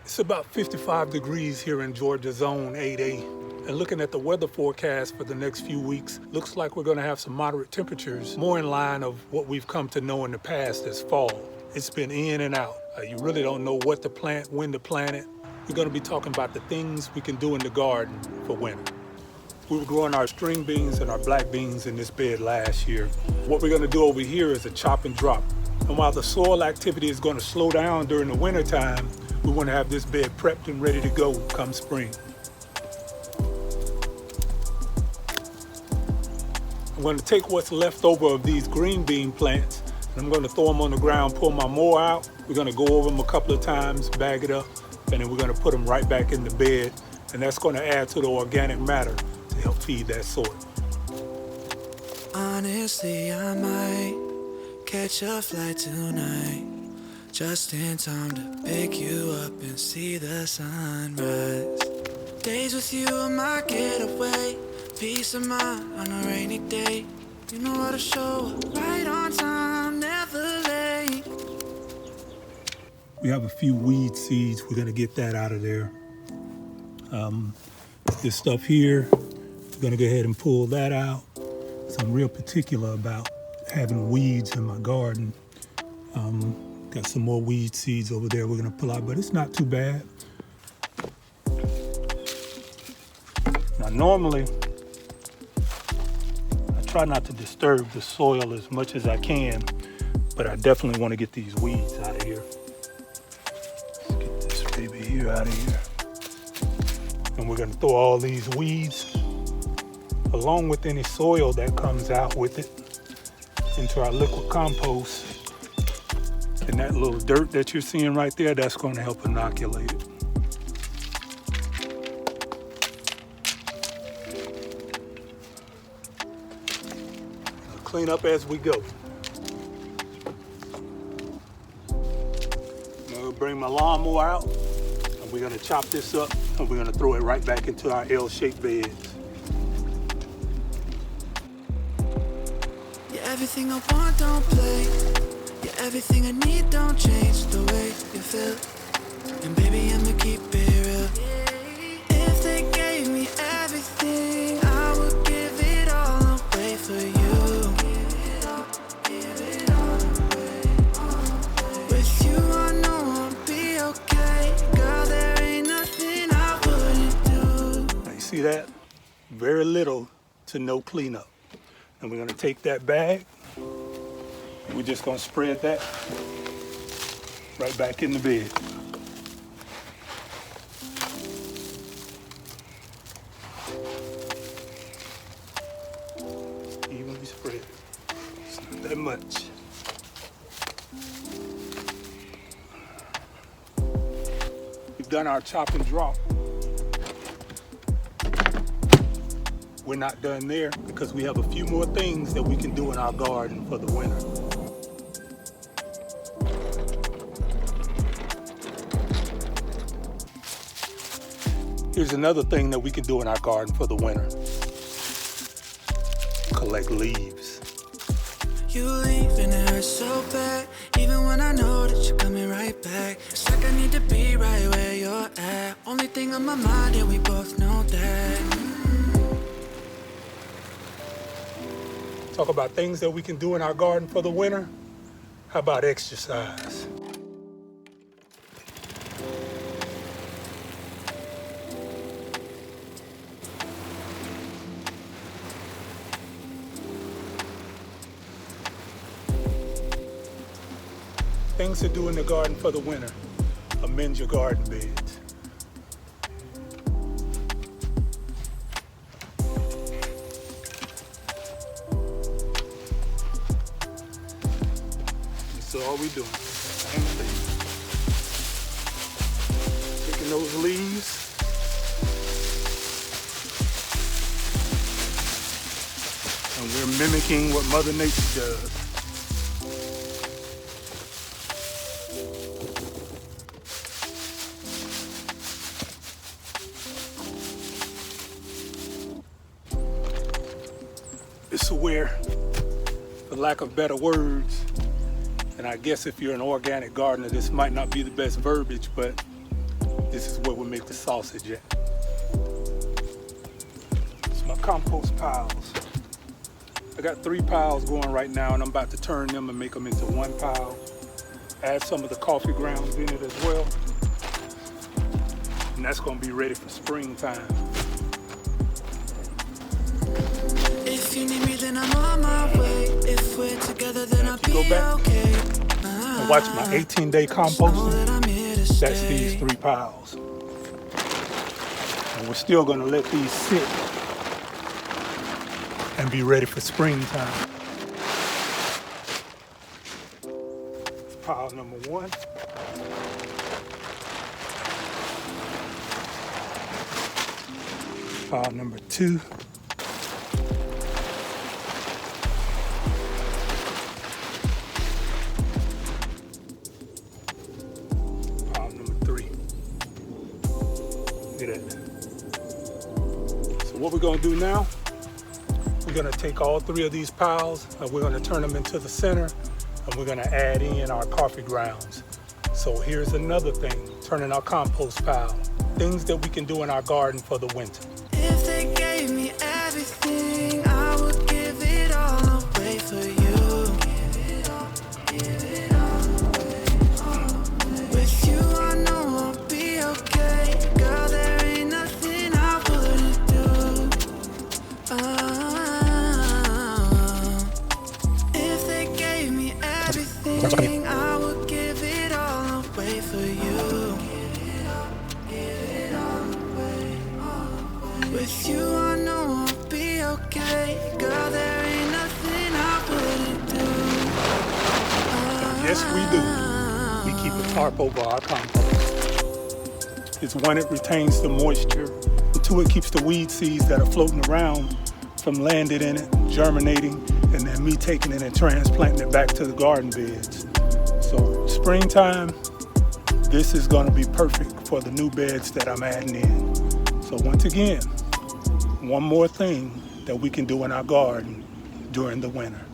It's about 55 degrees here in Georgia Zone 8A. And looking at the weather forecast for the next few weeks, looks like we're gonna have some moderate temperatures, more in line of what we've come to know in the past as fall. It's been in and out. You really don't know what to plant, when to plant it. We're gonna be talking about the things we can do in the garden for winter. We were growing our string beans and our black beans in this bed last year. What we're gonna do over here is a chop and drop. And while the soil activity is gonna slow down during the winter time, we wanna have this bed prepped and ready to go come spring. I'm going to take what's left over of these green bean plants and I'm going to throw them on the ground, pull my mower out. We're going to go over them a couple of times, bag it up, and then we're going to put them right back in the bed. And that's going to add to the organic matter to help feed that soil. Honestly, I might catch a flight tonight, just in time to pick you up and see the sunrise. Days with you are my getaway. Peace of mind on a rainy day. You know how to show up right on time, never late. We have a few weed seeds. We're gonna get that out of there. This stuff here, we're gonna go ahead and pull that out. So I'm real particular about having weeds in my garden. Got some more weed seeds over there we're gonna pull out, but it's not too bad. Now normally, try not to disturb the soil as much as I can, but I definitely want to get these weeds out of here. Let's get this baby here out of here. And we're going to throw all these weeds, along with any soil that comes out with it, into our liquid compost. And that little dirt that you're seeing right there, that's going to help inoculate it. Clean up as we go. I'm gonna bring my lawnmower out and we're gonna chop this up and we're gonna throw it right back into our L-shaped beds. You're everything I want, don't play. You're everything I need, don't change the way you feel. And baby, I'ma keep it real. If they gave me everything, I would give it all away for you. See that? Very little to no cleanup. And we're gonna take that bag, we're just gonna spread that right back in the bed. Evenly spread. It's not that much. We've done our chop and drop. We're not done there because we have a few more things that we can do in our garden for the winter. Here's another thing that we can do in our garden for the winter. Collect leaves. You leave and it hurts so bad, even when I know that you're coming right back. It's like I need to be right where you're at. Only thing on my mind, and we both know that. Talk about things that we can do in our garden for the winter. How about exercise? Things to do in the garden for the winter. Amend your garden beds. So all we doing, same thing. Taking those leaves, and we're mimicking what Mother Nature does. This is where, for lack of better words, and I guess if you're an organic gardener, this might not be the best verbiage, but This is where we make the sausage at. It's my compost piles. I got 3 piles going right now, and I'm about to turn them and make them into 1 pile. Add some of the coffee grounds in it as well. And that's gonna be ready for springtime. If you need me, then I'm on my way. If we're together, then I'll be okay. And watch my 18-day composting. That's these 3 piles. And we're still gonna let these sit and be ready for springtime. Pile number 1. Pile number 2. Pile number 3. Look at that. So what we're gonna do now, we're gonna take all 3 of these piles and we're gonna turn them into the center, and we're gonna add in our coffee grounds. So here's another thing, turning our compost pile. Things that we can do in our garden for the winter. If they gave me everything, I would give it all away for you. Give it all away. With you, I know I'll be okay. Girl, there ain't nothing I wouldn't do. If they gave me everything, I would give it all away for you. With you, I know I'll be okay. Girl, there ain't nothing I wouldn't do. Yes, we do. We keep a tarp over our compost. It's 1, it retains the moisture. 2, it keeps the weed seeds that are floating around from landing in it, germinating, and then me taking it and transplanting it back to the garden beds. So springtime, this is gonna be perfect for the new beds that I'm adding in. So once again, one more thing that we can do in our garden during the winter.